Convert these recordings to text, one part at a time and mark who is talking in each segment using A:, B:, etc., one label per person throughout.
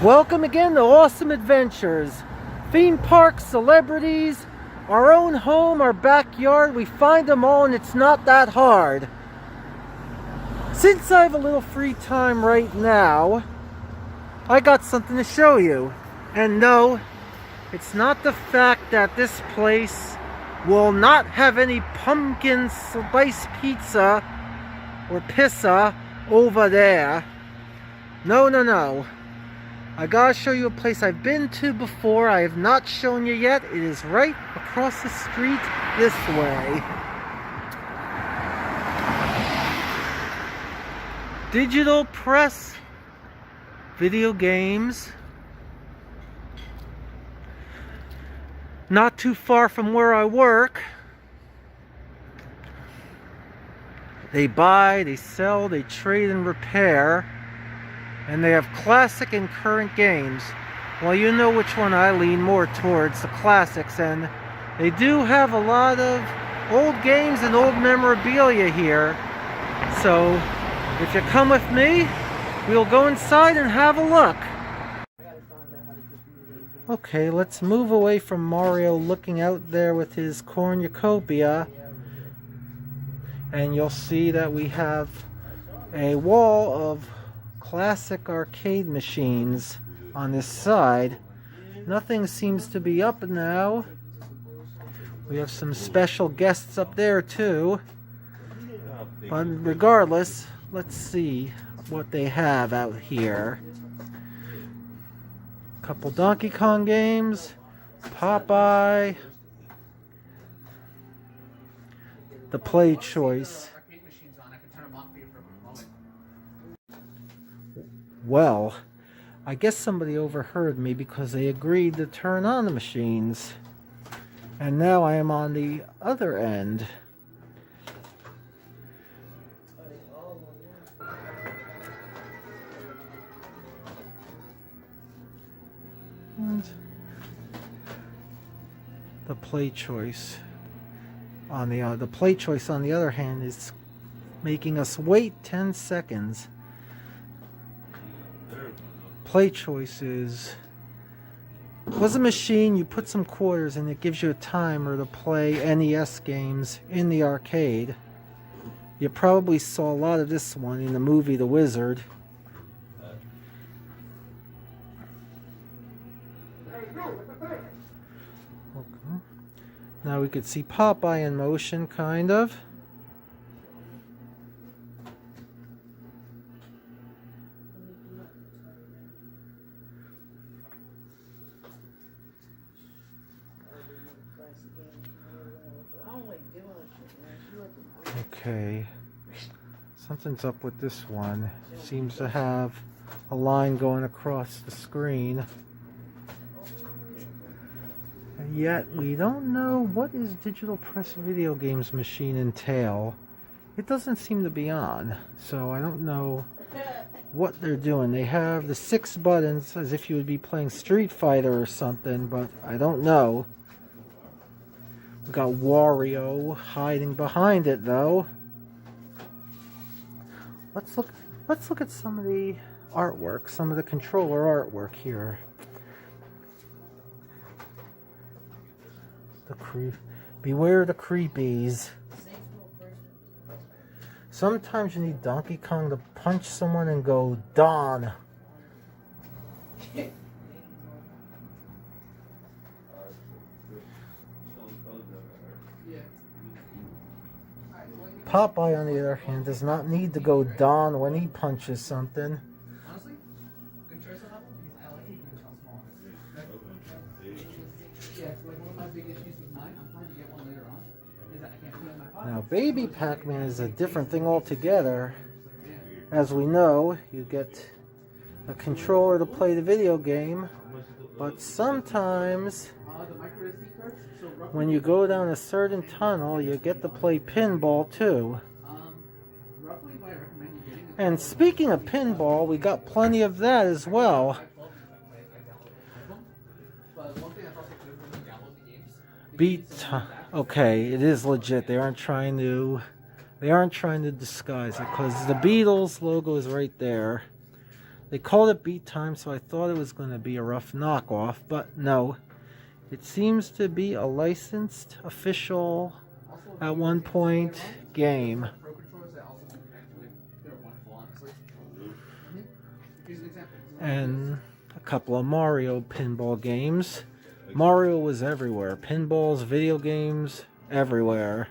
A: Welcome again to Awesome Adventures. Theme parks, celebrities, our own home, our backyard, we find them all and it's not that hard. Since I have a little free time right now, I got something to show you. And no, it's not the fact that this place will not have any pumpkin spice pizza or pizza over there. No. I gotta show you a place I've been to before. I have not shown you yet. It is right across the street this way. Digital Press Video Games. Not too far from where I work. They buy, they sell, they trade and repair. And they have classic and current games. Well, you know which one I lean more towards, the classics, and they do have a lot of old games and old memorabilia here. So, if you come with me, we'll go inside and have a look. Okay, let's move away from Mario looking out there with his cornucopia. And you'll see that we have a wall of classic arcade machines on this side. Nothing seems to be up now. We have some special guests up there too. But regardless, let's see what they have out here. Couple Donkey Kong games, Popeye, the Play Choice. Well, I guess somebody overheard me because they agreed to turn on the machines. And now I am on the other end. And the Play Choice on the Play Choice on the other hand is making us wait 10 seconds. Play Choice was a machine. You put some quarters and it gives you a timer to play NES games in the arcade. You probably saw a lot of this one in the movie The Wizard. Okay. Now we could see Popeye in motion, kind of. Okay, something's up with this one. Seems to have a line going across the screen. And yet we don't know what is Digital Press Video Games machine entail. It doesn't seem to be on, so I don't know what they're doing. They have the 6 buttons as if you would be playing Street Fighter or something, but I don't know. We got Wario hiding behind it though. Let's look at some of the artwork, some of the controller artwork here. Beware the creepies. Sometimes you need Donkey Kong to punch someone and go Dawn. Popeye, on the other hand, does not need to go Dawn when he punches something. Honestly, good choice on that one because I like it because how small it is. Yeah, like one of my big issues with mine, I'm trying to get one later on, is that I can't put it in my pocket. Now, Baby Pac-Man is a different thing altogether. As we know, you get a controller to play the video game, but sometimes when you go down a certain tunnel, you get to play pinball too. And speaking of pinball, we got plenty of that as well. Okay, it is legit. They aren't trying to disguise it because the Beatles logo is right there. They called it Beat Time, so I thought it was going to be a rough knockoff, but no. It seems to be a licensed, official, at one point, game. And a couple of Mario pinball games. Mario was everywhere. Pinballs, video games, everywhere.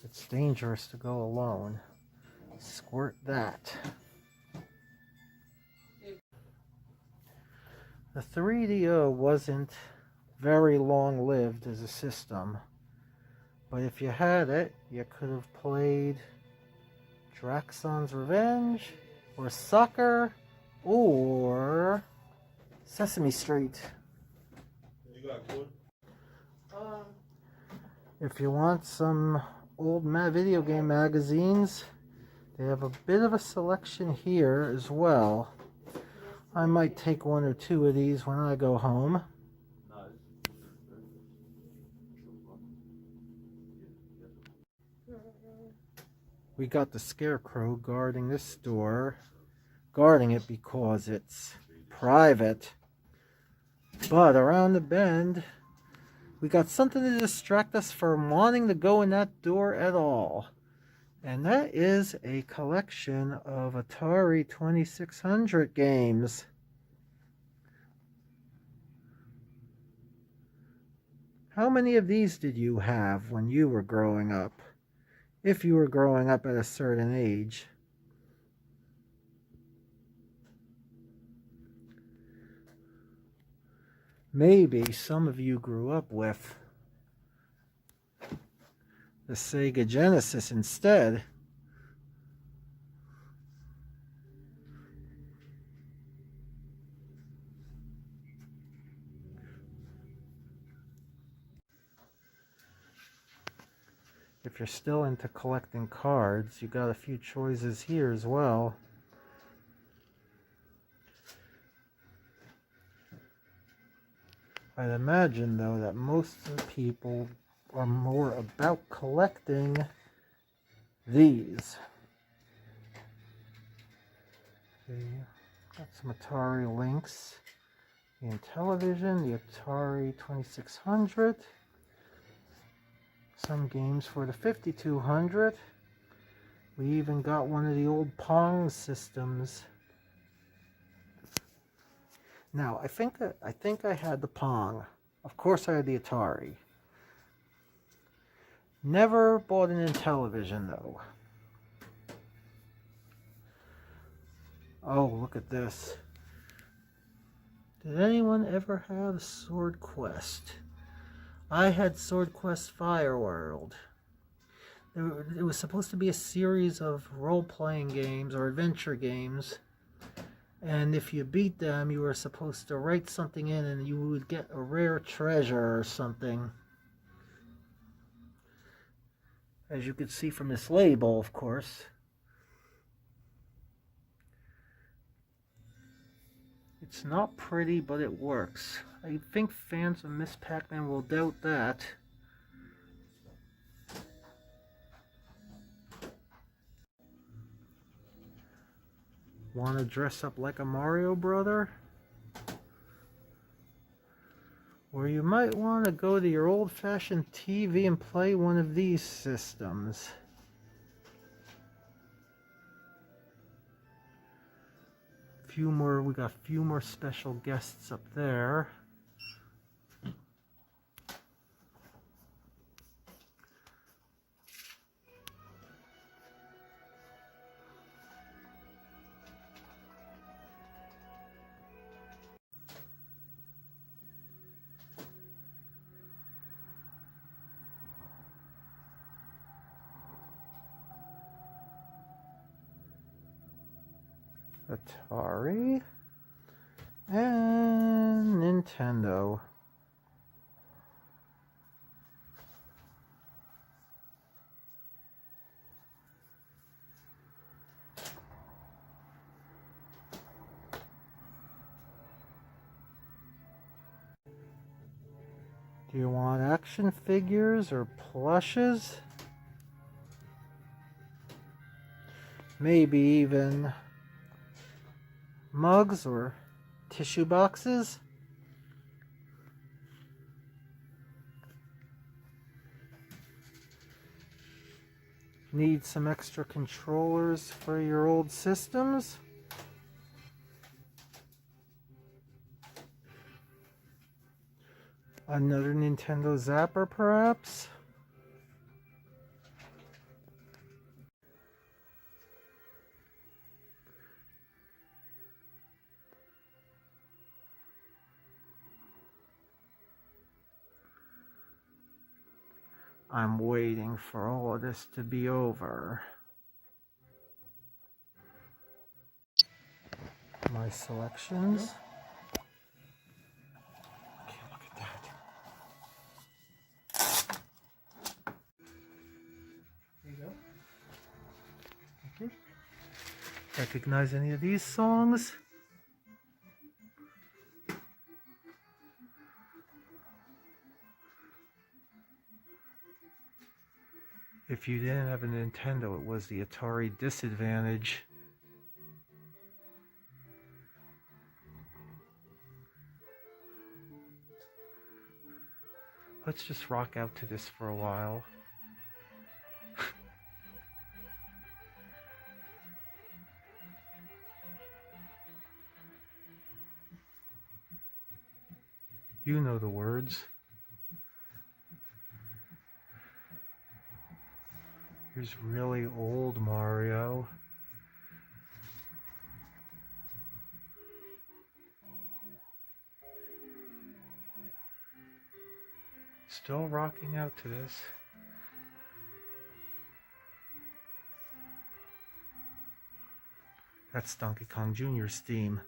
A: It's dangerous to go alone. Squirt that. The 3DO wasn't very long-lived as a system, but if you had it, you could have played Draxon's Revenge, or Soccer, or Sesame Street. If you want some old video game magazines, they have a bit of a selection here as well. I might take one or two of these when I go home. We got the Scarecrow guarding this store. Guarding it because it's private. But around the bend, we got something to distract us from wanting to go in that door at all. And that is a collection of Atari 2600 games. How many of these did you have when you were growing up? If you were growing up at a certain age. Maybe some of you grew up with the Sega Genesis instead. If you're still into collecting cards, you got a few choices here as well. I'd imagine, though, that most of the people are more about collecting these. Okay, got some Atari links. In television, the Atari 2600. Some games for the 5200. We even got one of the old Pong systems. Now, I think I had the Pong. Of course I had the Atari. Never bought an Intellivision, though. Oh, look at this. Did anyone ever have Sword Quest? I had Sword Quest Fireworld. It was supposed to be a series of role-playing games or adventure games. And if you beat them, you were supposed to write something in and you would get a rare treasure or something. As you can see from this label, of course. It's not pretty, but it works. I think fans of Miss Pac-Man will doubt that. Want to dress up like a Mario brother? Or you might want to go to your old-fashioned TV and play one of these systems. We got a few more special guests up there. Atari and Nintendo. Do you want action figures or plushes? maybe even mugs or tissue boxes. Need some extra controllers for your old systems. Another Nintendo Zapper, perhaps? I'm waiting for all of this to be over. My selections. Okay, look at that. There you go. Thank you. Recognize any of these songs? If you didn't have a Nintendo, it was the Atari disadvantage. Let's just rock out to this for a while. You know the words. Here's really old Mario. Still rocking out to this. That's Donkey Kong Jr.'s theme.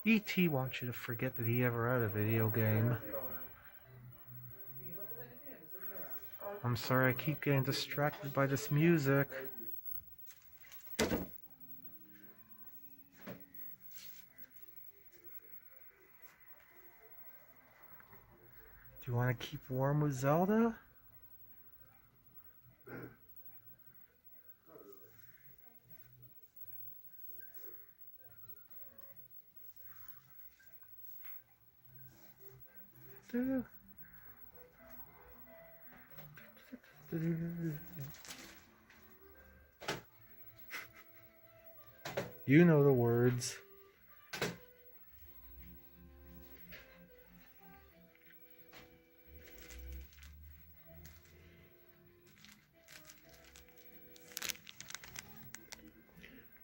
A: E.T. wants you to forget that he ever had a video game. I'm sorry, I keep getting distracted by this music. Do you want to keep warm with Zelda? You know the words.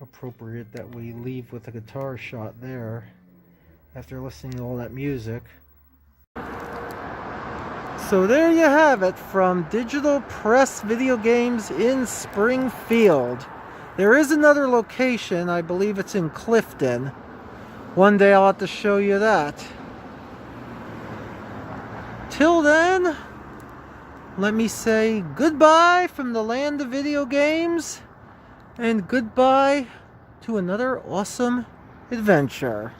A: Appropriate that we leave with a guitar shot there after listening to all that music. So there you have it from Digital Press Video Games in Springfield. There is another location, I believe it's in Clifton. One day I'll have to show you that. Till then, let me say goodbye from the land of video games, and goodbye to another awesome adventure.